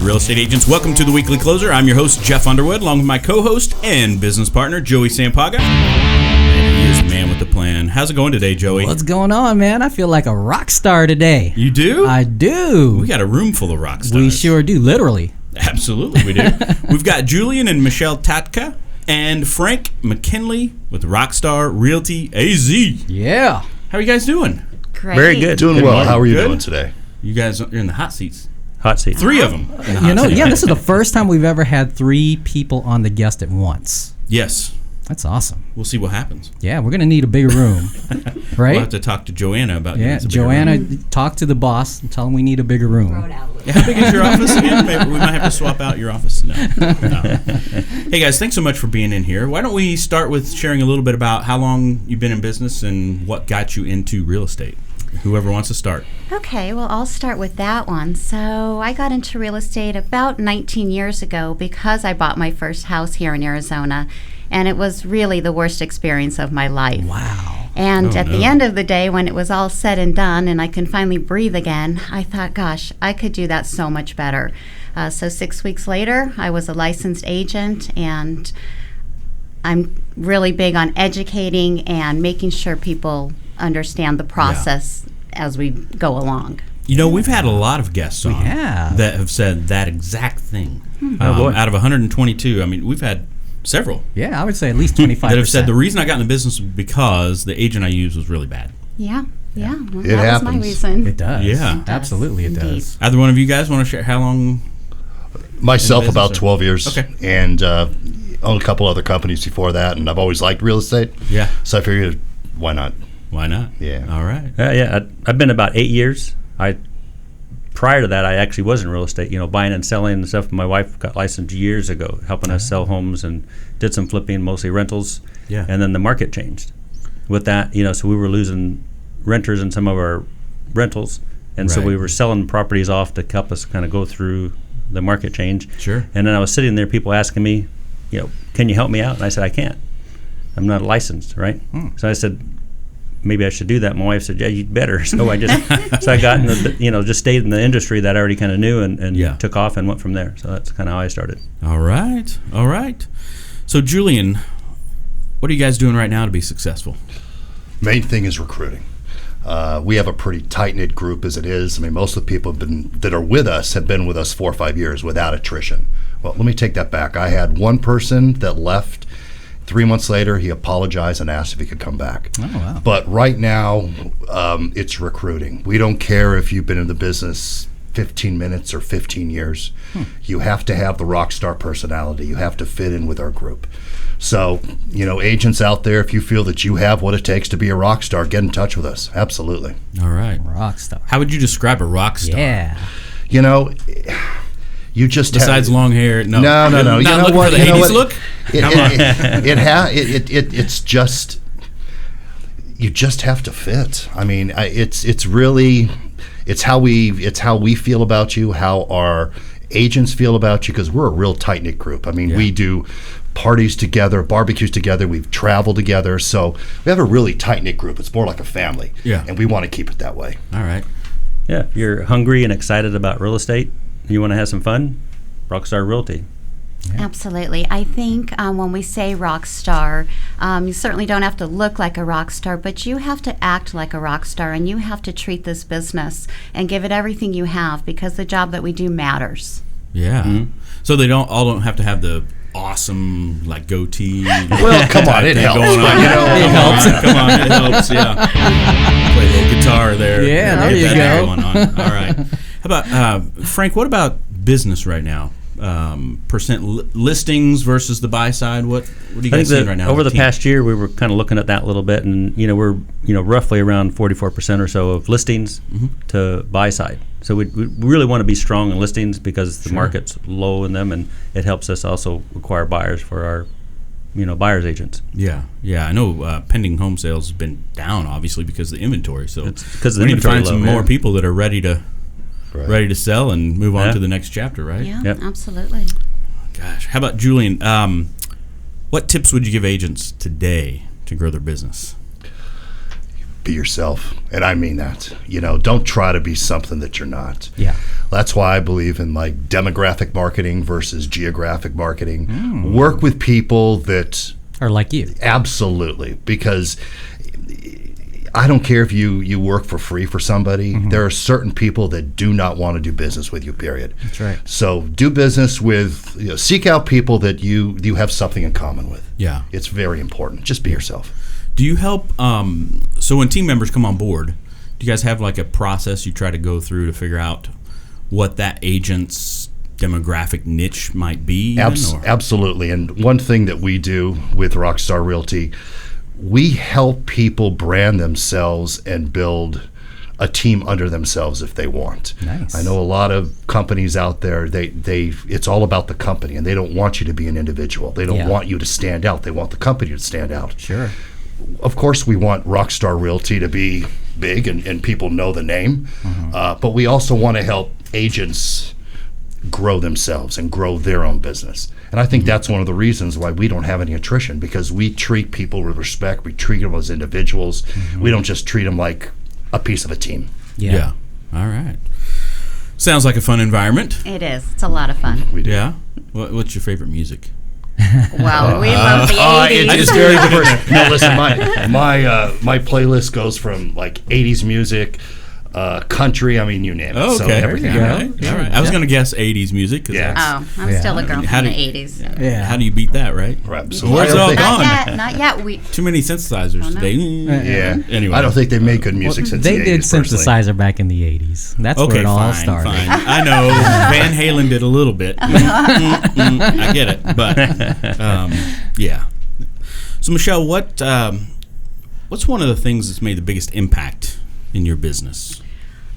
real estate agents. Welcome to the Weekly Closer. I'm your host, Jeff Underwood, along with my co-host and business partner, Joey Sampaga. And he is the man with the plan. How's it going today, Joey? What's going on, man? I feel like a rock star today. You do? I do. We got a room full of rock stars. We sure do, literally. Absolutely, we do. We've got Julian and Michelle Tatka and Frank McKinley with Rockstar Realty AZ. Yeah. How are you guys doing? Great. Very good. Doing Good well. morning. How are you Good. doing today? You guys are in the hot seats. Hot seat. 3 of them. This is the first time we've ever had 3 people on the guest at once. Yes. That's awesome. We'll see what happens. Yeah, we're going to need a bigger room, right? We'll have to talk to Joanna about Yeah, getting us a bigger Joanna, room. talk to the boss and tell him we need a bigger room. Yeah, how big is your office again? Maybe we might have to swap out your office. No. Hey, guys, thanks so much for being in here. Why don't we start with sharing a little bit about how long you've been in business and what got you into real estate? Whoever wants to start. Okay, well, I'll start with that one. So I got into real estate about 19 years ago because I bought my first house here in Arizona, and it was really the worst experience of my life. Wow. And Oh, at the end of the day, when it was all said and done and I can finally breathe again, I thought, gosh, I could do that so much better. So 6 weeks later, I was a licensed agent, and I'm really big on educating and making sure people understand the process as we go along. You know, we've had a lot of guests on have. that have said that exact thing. Oh, boy. Out of 122, I mean, we've had several Yeah, I would say at least 25%. that have said the reason I got in the business was because the agent I used was really bad. Yeah. Well, It that was my happens. reason. It does. Yeah. It does, Absolutely it indeed. does. Either one of you guys want to share how long? Myself, business, about or- 12 years. Okay. And owned a couple other companies before that, and I've always liked real estate. Yeah. So I figured, why not? Why not? Yeah. All right. I've been about 8 years. Prior to that, I actually was in real estate, buying and selling and stuff. My wife got licensed years ago, helping us sell homes, and did some flipping, mostly rentals. Yeah. And then the market changed. With that, so we were losing renters in some of our rentals, and so Right. we were selling properties off to help us kind of go through the market change. Sure. And then I was sitting there, people asking me, can you help me out? And I said, I can't. I'm not licensed, right? So I said, maybe I should do that. My wife said, yeah, you'd better. So I got in the, just stayed in the industry that I already kind of knew, and Yeah. took off and went from there. So that's kind of how I started. All right. All right. So, Julian, what are you guys doing right now to be successful? Main thing is recruiting. We have a pretty tight-knit group as it is. I mean, most of the people that are with us have been with us 4 or 5 years without attrition. Well, let me take that back. I had one person that left. 3 months later, he apologized and asked if he could come back. Oh, wow. But right now, it's recruiting. We don't care if you've been in the business 15 minutes or 15 years. You have to have the rock star personality. You have to fit in with our group. So, agents out there, if you feel that you have what it takes to be a rock star, get in touch with us. Absolutely. All right. Rock star. How would you describe a rock star? Yeah. You just Besides long hair, no. No. Not You know looking what? for the You know 80s what? look? It's just, you just have to fit. I mean, it's really, it's how we feel about you, how our agents feel about you, because we're a real tight knit group. I mean, Yeah. we do parties together, barbecues together, we've traveled together, so we have a really tight knit group. It's more like a family, and we want to keep it that way. All right. Yeah, if you're hungry and excited about real estate, you want to have some fun, Rockstar Realty. Absolutely. I think when we say rock star, you certainly don't have to look like a rock star, but you have to act like a rock star, and you have to treat this business and give it everything you have, because the job that we do matters. Yeah. Mm-hmm. So they don't have to have the awesome goatee. Well, come on, it helps. Going on. But, It helps. Come on, it helps. Yeah. Play a little guitar there. Yeah, there Get you that go. going on. All right. How about Frank? What about business right now? Percent listings versus the buy side. What are you guys seeing right now? Over the team? past year, we were kind of looking at that a little bit, and we're roughly around 44% or so of listings to buy side. So we really want to be strong in listings because the market's low in them, and it helps us also acquire buyers for our buyers agents. Yeah. I know pending home sales has been down, obviously, because of the inventory. So It's because the we need to inventory find some low, more yeah. people that are ready to sell and move on Yeah. to the next chapter, right? Yeah, Yep. absolutely. Gosh, how about Julian? What tips would you give agents today to grow their business? be yourself, and I mean that. Don't try to be something that you're not. Yeah. That's why I believe in like demographic marketing versus geographic marketing. Work with people that Or like you. absolutely, because I don't care if you work for free for somebody. There are certain people that do not want to do business with you, period. That's right. So do business with, seek out people that you have something in common with. Yeah. It's very important. Just be yourself. Do you help? So when team members come on board, do you guys have like a process you try to go through to figure out what that agent's demographic niche might be? Absolutely. And one thing that we do with Rockstar Realty, we help people brand themselves and build a team under themselves if they want. Nice. I know a lot of companies out there, it's all about the company, and they don't want you to be an individual. They don't want you to stand out. They want the company to stand out. Sure. Of course, we want Rockstar Realty to be big and people know the name, but we also want to help agents grow themselves and grow their own business. And I think that's one of the reasons why we don't have any attrition, because we treat people with respect. We treat them as individuals. We don't just treat them like a piece of a team. Yeah. All right. Sounds like a fun environment. It is. It's a lot of fun. We do. Yeah. What's your favorite music? Well, we love the 80s. It's very diverse. No, listen, my playlist goes from like 80s music, country, I mean, you name it. Oh, So okay. everything. All right. I was going to guess 80s music. Yeah. Oh, I'm still a girl How from do the you- 80s. Yeah. How do you beat that, right? Absolutely. Where's it all gone? Not yet. We Too many synthesizers no. today. Yeah. Anyway. I don't think they make good music since They the did 80s, personally. synthesizer back in the 80s. That's where Okay, it all fine. started. I know Van Halen did a little bit. I get it, but yeah. So Michelle, what's one of the things that's made the biggest impact in your business,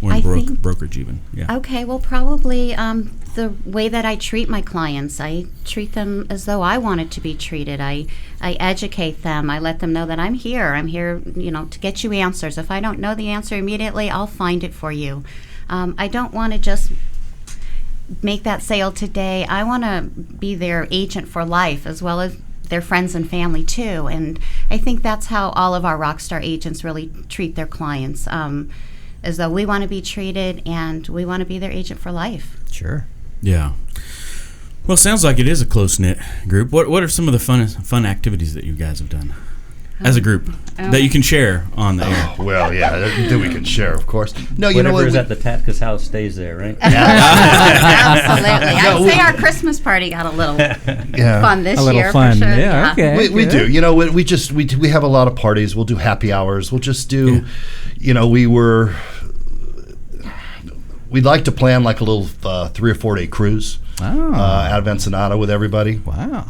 or in I think- brokerage even? Yeah. Okay, well, probably the way that I treat my clients. I treat them as though I wanted to be treated. I educate them. I let them know that I'm here. I'm here, to get you answers. If I don't know the answer immediately, I'll find it for you. I don't want to just make that sale today. I want to be their agent for life, as well as their friends and family too. And I think that's how all of our Rockstar agents really treat their clients. As though we want to be treated and we want to be their agent for life. Sure. Yeah. Well, it sounds like it is a close-knit group. What are some of the fun activities that you guys have done as a group that you can share on the air? Well, yeah, that we can share, of course. No, you know Whatever what? is at the Tatka's house stays there, right? Absolutely. No, I'd say our Christmas party got a little Yeah. fun this A little year fun. for sure. Yeah, okay. We do. You know, we have a lot of parties. We'll do happy hours. We'll just do, we'd like to plan like a little 3 or 4 day cruise out of Ensenada with everybody. Wow.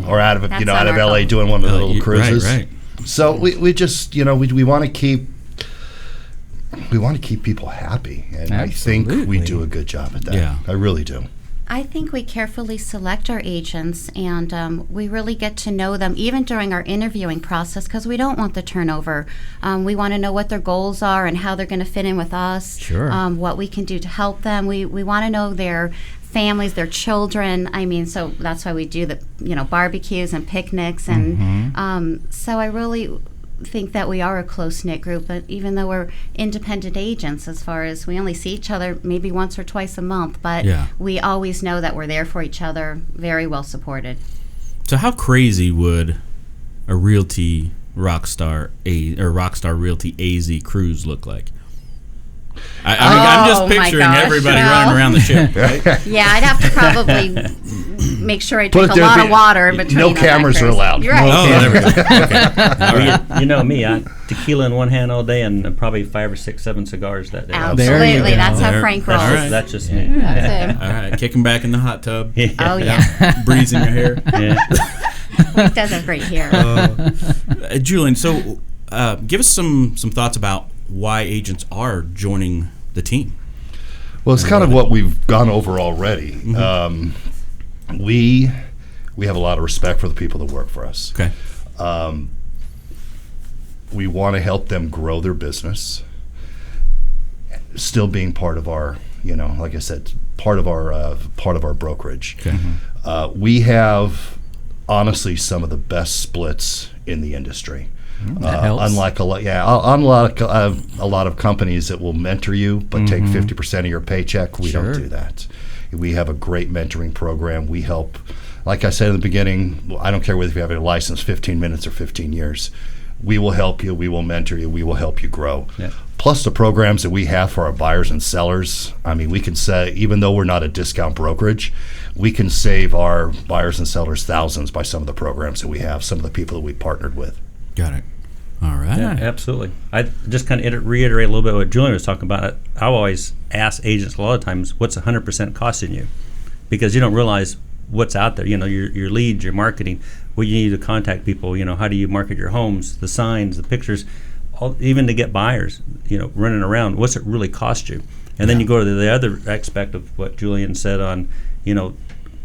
Or out of That's out on of our LA goal. doing one of the little cruises. Right. So we just we want to keep people happy, and I think we Absolutely. do a good job at that. Yeah. I really do. I think we carefully select our agents, and we really get to know them even during our interviewing process, because we don't want the turnover. We want to know what their goals are and how they're going to fit in with us. Sure. What we can do to help them. We want to know their families, their children. I mean, so that's why we do the barbecues and picnics, and so I really think that we are a close-knit group, but even though we're independent agents, as far as we only see each other maybe once or twice a month, but we always know that we're there for each other, very well supported. So how crazy would a Rockstar Realty AZ cruise look like? I mean, I'm just Oh, my picturing gosh, everybody well. running around the ship, right? Yeah, I'd have to probably make sure I Put drink it a there, lot be- of water in between. no on that cameras are cruise. allowed. You're right. Oh, there we go. Okay. All right. You know me, I tequila in one hand all day and probably 5 or 6, 7 cigars that day. There you Absolutely, go. that's how There- Frank that's rolls. right. That's just me. That's him. All right, kicking back in the hot tub. Oh yeah, Breeze in your hair. Yeah. he does have great hair. Julian, so give us some thoughts about why agents are joining the team. Well, it's kind of what we've gone over already. We have a lot of respect for the people that work for us. Okay. We want to help them grow their business, still being part of our, like I said, part of our brokerage. Okay. We have honestly some of the best splits in the industry. That helps. Unlike a lot of companies that will mentor you but take 50% of your paycheck, we don't do that. We have a great mentoring program. We help, like I said in the beginning, I don't care whether you have a license 15 minutes or 15 years. We will help you. We will mentor you. We will help you grow. Yeah. Plus the programs that we have for our buyers and sellers. I mean, we can say, even though we're not a discount brokerage, we can save our buyers and sellers thousands by some of the programs that we have, some of the people that we partnered with. Got it. All right. Yeah, absolutely. I just kind of reiterate a little bit what Julian was talking about. I always ask agents a lot of times, what's 100% costing you? Because you don't realize what's out there. Your leads, your marketing, what you need to contact people. How do you market your homes, the signs, the pictures, even to get buyers. Running around. What's it really cost you? And then you go to the other aspect of what Julian said on,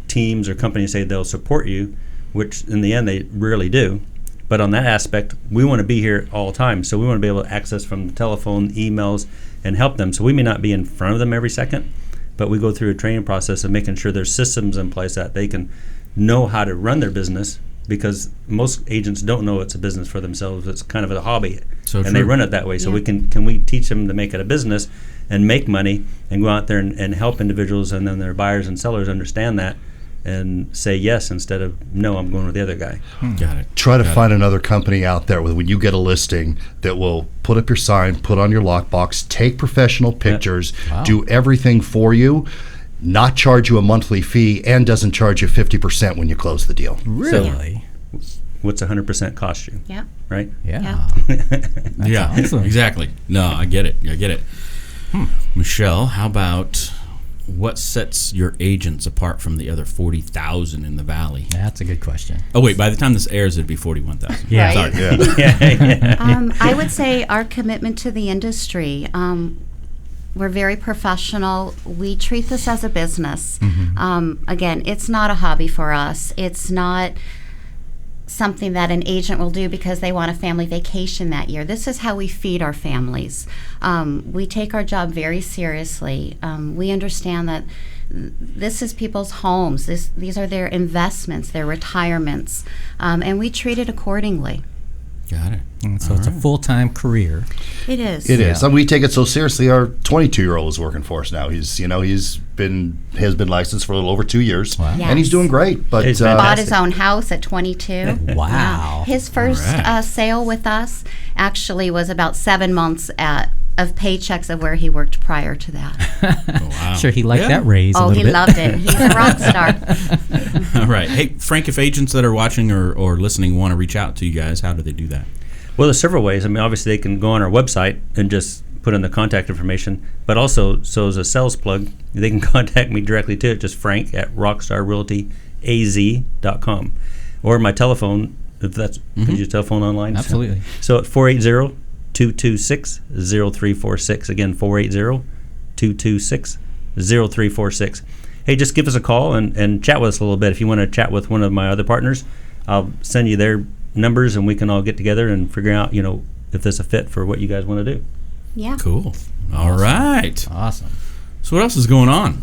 teams or companies say they'll support you, which in the end they rarely do. But on that aspect, we want to be here all the time. So we want to be able to access from the telephone, emails, and help them. So we may not be in front of them every second, but we go through a training process of making sure there's systems in place that they can know how to run their business, because most agents don't know it's a business for themselves. It's kind of a hobby. They run it that way. So we can we teach them to make it a business and make money and go out there and help individuals, and then their buyers and sellers understand that and say yes instead of no, I'm going with the other guy. Got it. Try to find another company out there when you get a listing that will put up your sign, put on your lockbox, take professional pictures, do everything for you, not charge you a monthly fee, and doesn't charge you 50% when you close the deal. Really? So, what's 100% cost you? Yep. Right? Yeah. Yeah, awesome. Exactly. No, I get it. Michelle, how about what sets your agents apart from the other 40,000 in the valley? That's a good question. Oh, wait, by the time this airs, it'd be 41,000. Yeah. Right. Yeah. I would say our commitment to the industry. We're very professional. We treat this as a business. Again, it's not a hobby for us. It's not something that an agent will do because they want a family vacation that year. This is how we feed our families. We take our job very seriously. We understand that this is people's homes. These are their investments, their retirements, and we treat it accordingly. Got it. And so it's a full-time career. It is. It is. And we take it so seriously. Our 22-year-old is working for us now. He's been licensed for a little over 2 years, Wow. Yes. and he's doing great. But He's Bought his own house at 22. Wow. Yeah. His first All right. sale with us actually was about 7 months of paychecks of where he worked prior to that. Oh, wow. Sure, he liked Yeah. that raise a Oh, little he bit. loved it. He's a rock star. All right. Hey, Frank, if agents that are watching or listening want to reach out to you guys, how do they do that? Well, there's several ways. I mean, obviously they can go on our website and just put in the contact information, but also, so as a sales plug, they can contact me directly too, just Frank at Rockstar Realty AZ.com, or my telephone, if that's, can you use telephone online? Absolutely. So at 480-226-0346. Again, 480-226-0346. Hey, just give us a call and chat with us a little bit. If you want to chat with one of my other partners, I'll send you their numbers and we can all get together and figure out, if there's a fit for what you guys want to do. Yeah. Cool. All right. Awesome. So what else is going on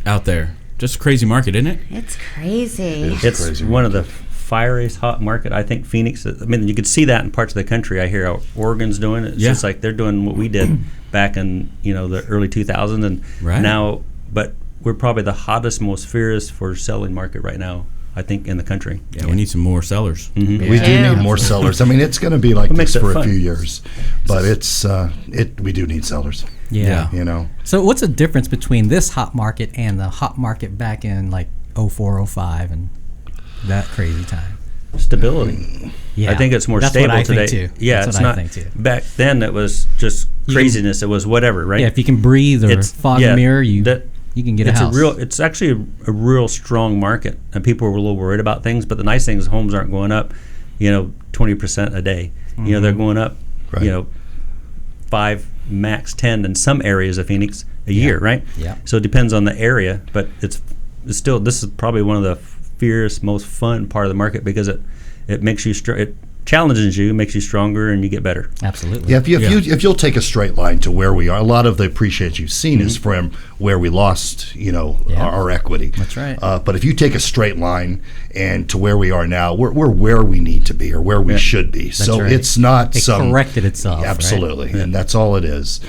out there? Just a crazy market, isn't it? It's crazy. It's crazy one of the fieriest hot market. I think Phoenix, I mean, you could see that in parts of the country. I hear how Oregon's doing it. It's just like they're doing what we did back in, the early 2000s. And now, but we're probably the hottest, most fierce for selling market right now, I think, in the country. Yeah, we need some more sellers. Mm-hmm. we do need more sellers. I mean, it's going to be like makes this it for fun. a few years, but we do need sellers. Yeah. So what's the difference between this hot market and the hot market back in like 04, 05 and that crazy time? Stability. Yeah. I think it's more That's stable what I today. think too. Yeah, That's it's what not. I think too. Back then, it was just craziness. It was whatever, right? Yeah, if you can breathe or fog a mirror, you can get a house. It's actually a real strong market, and people are a little worried about things. But the nice thing is, homes aren't going up, 20% a day. They're going up, Right. 5, max 10 in some areas of Phoenix a year, right? Yeah. So it depends on the area, but it's still, this is probably one of the fiercest, most fun part of the market because it makes you challenges you, makes you stronger, and you get better. Absolutely. Yeah, if you'll take a straight line to where we are, a lot of the appreciation you've seen is from where we lost, our equity. That's right. But if you take a straight line and to where we are now, we're where we need to be or where we should be. So right. it's not It corrected itself. Absolutely, Right? and that's all it is.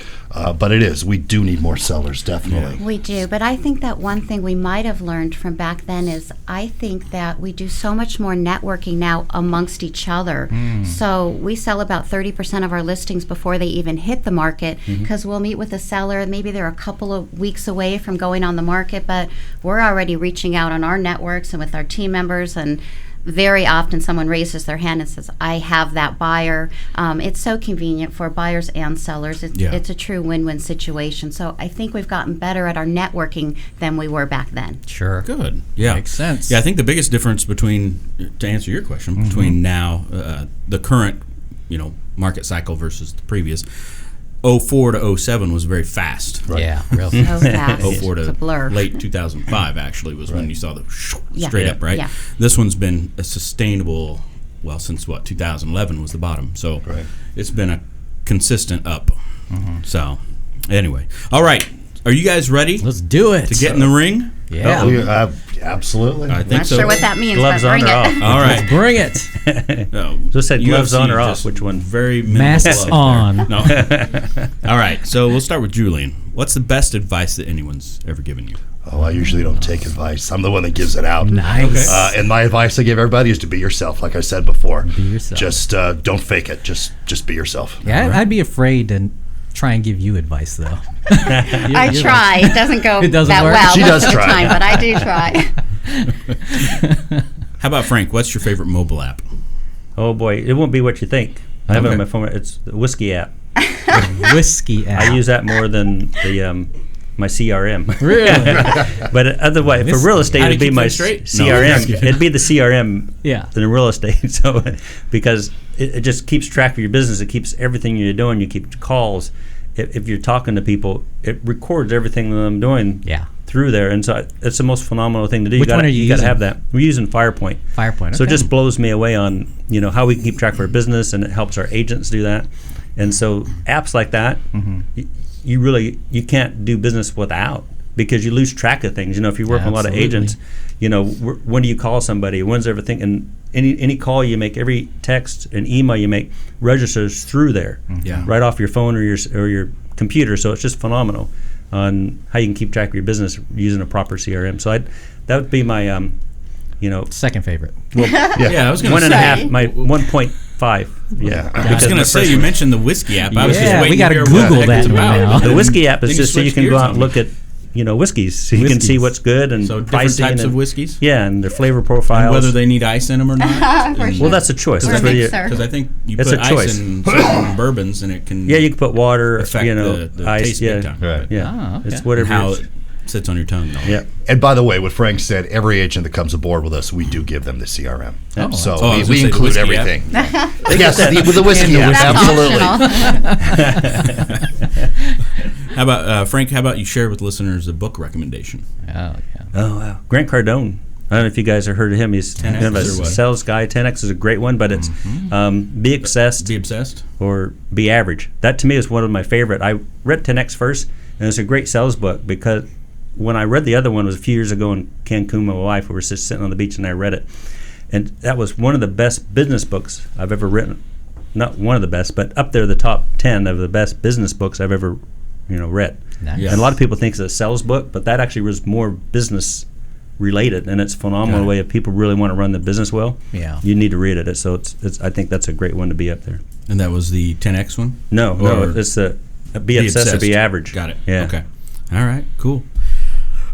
But it is. We do need more sellers, definitely. We do, but I think that one thing we might have learned from back then is I think that we do so much more networking now amongst each other. So we sell about 30% of our listings before they even hit the market because we'll meet with a seller. Maybe they're a couple of weeks away from going on the market, but we're already reaching out on our networks and with our team members, and very often someone raises their hand and says, I have that buyer. It's so convenient for buyers and sellers. It's a true win-win situation. So I think we've gotten better at our networking than we were back then. Sure. Good. Yeah. Makes sense. Yeah, I think the biggest difference between, to answer your question, between now, the current, market cycle versus the previous, 04 to 07 was very fast. Right. Yeah, real So fast. 04 It's a blur. to late 2005 actually was when you saw the straight Yeah. up, right? Yeah. This one's been a sustainable, since 2011 was the bottom. So it's been a consistent up. So anyway, all right. Are you guys ready Let's do it. to get in the ring? Yeah. Absolutely. I think Not so. sure what that means, Gloves but on bring or it. off? All right. Bring it. Just said gloves UFC on or off. just Which one? Very minimal Masks gloves on. there. No. All right. So we'll start with Julian. What's the best advice that anyone's ever given you? Oh, I usually don't take advice. I'm the one that gives it out. Nice. And my advice I give everybody is to be yourself, like I said before. Be yourself. Just don't fake it. Just be yourself. Yeah, I'd be afraid to try and give you advice, though. I try. It doesn't go It doesn't that work? well She most does of the try. time, but I do try. How about Frank? What's your favorite mobile app? Oh boy, it won't be what you think. I have it Okay. on my phone. It's the whiskey app. Whiskey app. I use that more than the my CRM. Really? But otherwise, for real estate, How to it'd be keep my things straight? No, CRM. just kidding. It'd be the CRM Yeah. than real estate. So, because it just keeps track of your business. It keeps everything you're doing. You keep calls. If you're talking to people, it records everything that I'm doing. Yeah. Through there, and so it's the most phenomenal thing to do. Which one are you you got to using? have that. We're using Firepoint. Firepoint. So it okay. just blows me away on how we can keep track of our business, and it helps our agents do that. And so apps like that, you can't do business without, because you lose track of things. If you work with a lot of agents, when do you call somebody? When's everything? And any call you make, every text and email you make registers through there, Yeah. right off your phone or your computer. So it's just phenomenal on how you can keep track of your business using a proper CRM. So that would be my second favorite. Yeah, I was going to say. 1.5, my 1.5. Yeah. I was going to say, you mentioned the whiskey app. I was just Yeah, waiting we gotta to hear Google what the heck that it's about. now. The whiskey app is Then just so you switch can go gears out on and me. look at whiskeys, so you can see Whiskeys. what's good and So different pricing types and, of whiskeys? Yeah, and their flavor profiles. And whether they need ice in them or not. For And- sure. Well, that's a choice. Or That's a where you, mixer. Because I think you It's put a ice choice. in certain bourbons and it can yeah, you can put water, affect the ice. taste Yeah, big time. Right. yeah. Oh, okay. It's And whatever. how it's- it sits on your tongue. And all yeah. that. And by the way, what Frank said, every agent that comes aboard with us, we do give them the CRM. Oh, So Oh, I was we gonna say the include whiskey app. everything. Yes, with the whiskey app, That's absolutely. optional. How about Frank? How about you share with listeners a book recommendation? Oh, yeah. Oh, wow. Grant Cardone. I don't know if you guys have heard of him. He's 10X kind of a or what? sales guy. 10X is a great one, but it's be obsessed Be obsessed. or be average. That to me is one of my favorite. I read 10X first, and it's a great sales book because when I read the other one, it was a few years ago in Cancun with my wife. We were just sitting on the beach and I read it. And that was one of the best business books I've ever written. Not one of the best, but up there the top 10 of the best business books I've ever read. Nice. Yeah. And a lot of people think it's a sales book, but that actually was more business related, and it's a phenomenal Got it. way if people really want to run the business well. Yeah. You need to read it. So it's I think that's a great one to be up there. And that was the 10X one? No, Or it's the be obsessed or be average. Got it. Yeah. Okay. All right. Cool.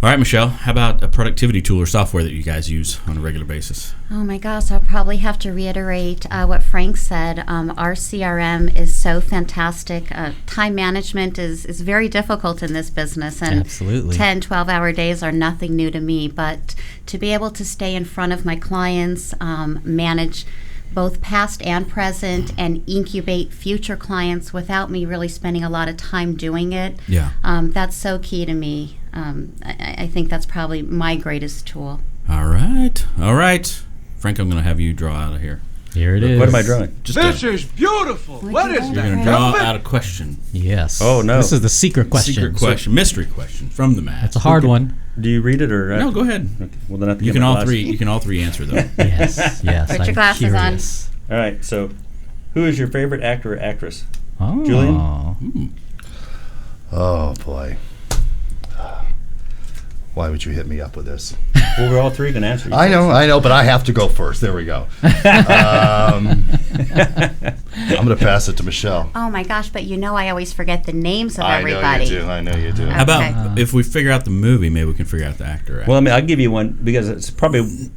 All right, Michelle. How about a productivity tool or software that you guys use on a regular basis? Oh my gosh, I'll probably have to reiterate what Frank said. Our CRM is so fantastic. Time management is very difficult in this business, and Absolutely. 10, 12-hour days are nothing new to me. But to be able to stay in front of my clients, manage both past and present, and incubate future clients without me really spending a lot of time doing it, Yeah. that's so key to me. I think that's probably my greatest tool. All right. All right. Frank, I'm going to have you draw out of here. Here it is. What am I drawing? This is beautiful. What is You're that? going to draw out a question. Yes. Oh, no. This is the secret question. Secret question, mystery question from the Matt. It's a hard one. Do you read it or? No, go ahead. Okay. Well, then I have to You get can my all glasses. three. You can all three answer though. Yes. Yes. Put your I'm glasses on. curious. All right. So, who is your favorite actor or actress? Oh. Julian? Oh boy. Why would you hit me up with this? Well, we're all three going to answer. I know, but I have to go first. There we go. I'm going to pass it to Michelle. Oh my gosh, but I always forget the names of I everybody. know you do. How about Okay. if we figure out the movie, maybe we can figure out the actor. Well, I mean, I'll give you one because it's probably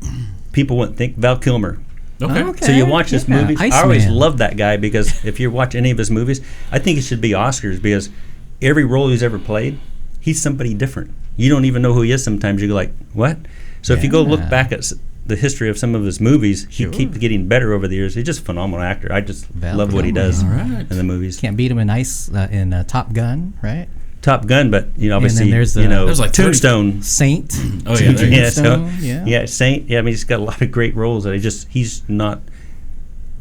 people wouldn't think Val Kilmer. Okay. So you watch his Yeah. movies. I always Iceman. love that guy because if you watch any of his movies, I think it should be Oscars because every role he's ever played, he's somebody different. You don't even know who he is sometimes. You go like, what? So if you go look Yeah. back at the history of some of his movies, he keeps getting better over the years. He's just a phenomenal actor. I just Val love what he Kilmer. does All right. in the movies. Can't beat him in Top Gun, right? Top Gun, but obviously, there's there's like Tombstone. Saint. Oh yeah. There you Yeah, so Tombstone, yeah, Saint. Yeah, I mean, he's got a lot of great roles that he's not.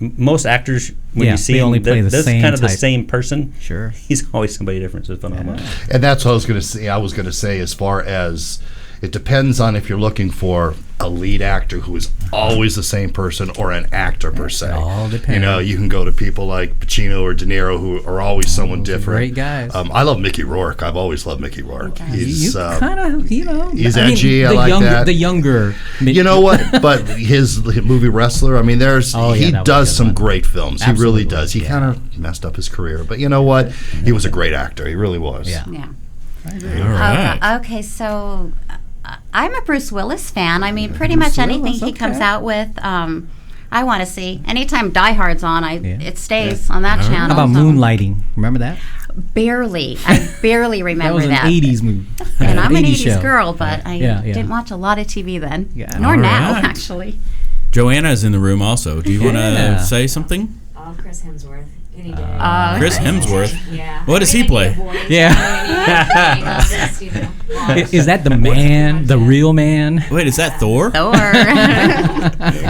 Most actors, when Yeah, you see they him, only play the that's same kind of the type. same person. Sure. He's always somebody different. So it's phenomenal. And that's what I was going to say. As far as it depends on if you're looking for a lead actor who is always the same person or an actor per se. all depends. You can go to people like Pacino or De Niro who are always someone those are different. great guys. I love Mickey Rourke. I've always loved Mickey Rourke. He's kind of, he's I mean, edgy. I the like younger, that. The younger. You know what? But his movie Wrestler, I mean, Oh, yeah, he that was a does good some one. great films. Absolutely, He really does. He yeah. kind of messed up his career, but you know what? He was a great actor. He really was. Yeah. Yeah. All right. Okay, so I'm a Bruce Willis fan. I mean, pretty much anything Willis, he comes okay. out with, I want to see. Anytime Die Hard's on, it stays on that channel. How about so- Moonlighting? Remember that? Barely. I barely remember That was that. an 80s movie. And I'm an 80s show. girl, but I Yeah, yeah. didn't watch a lot of TV then. Yeah. Nor All now, right. actually. Joanna is in the room also. Do you want Yeah. to say something? Oh, Chris Hemsworth. Any day. Chris Hemsworth. Yeah. What does he play? Yeah. Is that the man, the real man? Wait, is that Thor? Thor.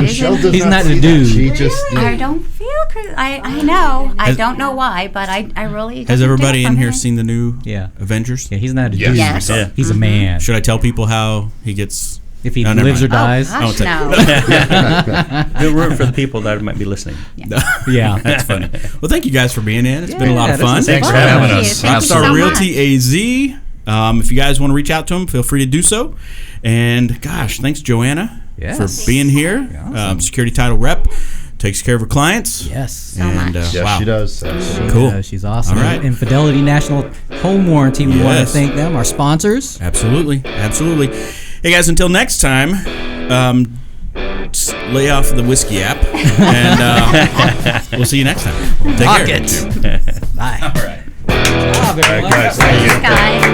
Michelle does He's not see the that. dude. She just I don't feel Chris. I know. I don't know why, but I really. Has doesn't do everybody it in for here me. seen the new Yeah. Avengers? Yeah, he's not a Yes. dude. Yes. Yeah. He's a man. Should I tell people how he gets? If he No, never lives or mind. dies. Oh, gosh, I'll no. Good room for the people that might be listening. Yeah. That's funny. Well, thank you guys for being in. It's been a lot of this fun. is Thanks for fun. having Thank us. you. Thank you Rockstar so Realty much. AZ. If you guys want to reach out to him, feel free to do so. And gosh, thanks Joanna Yes. for being here. Awesome. Security title rep, takes care of her clients. Yes. And much. yes, wow, she does. Absolutely. Cool. Yeah, she's awesome. All right. And Fidelity National Home Warranty, we want to Yes. thank them, our sponsors. Absolutely, absolutely. Hey guys, until next time, just lay off the whiskey app, and we'll see you next time. Take care. Bye. All right. Good job, everyone. Guys, thank you. Guys.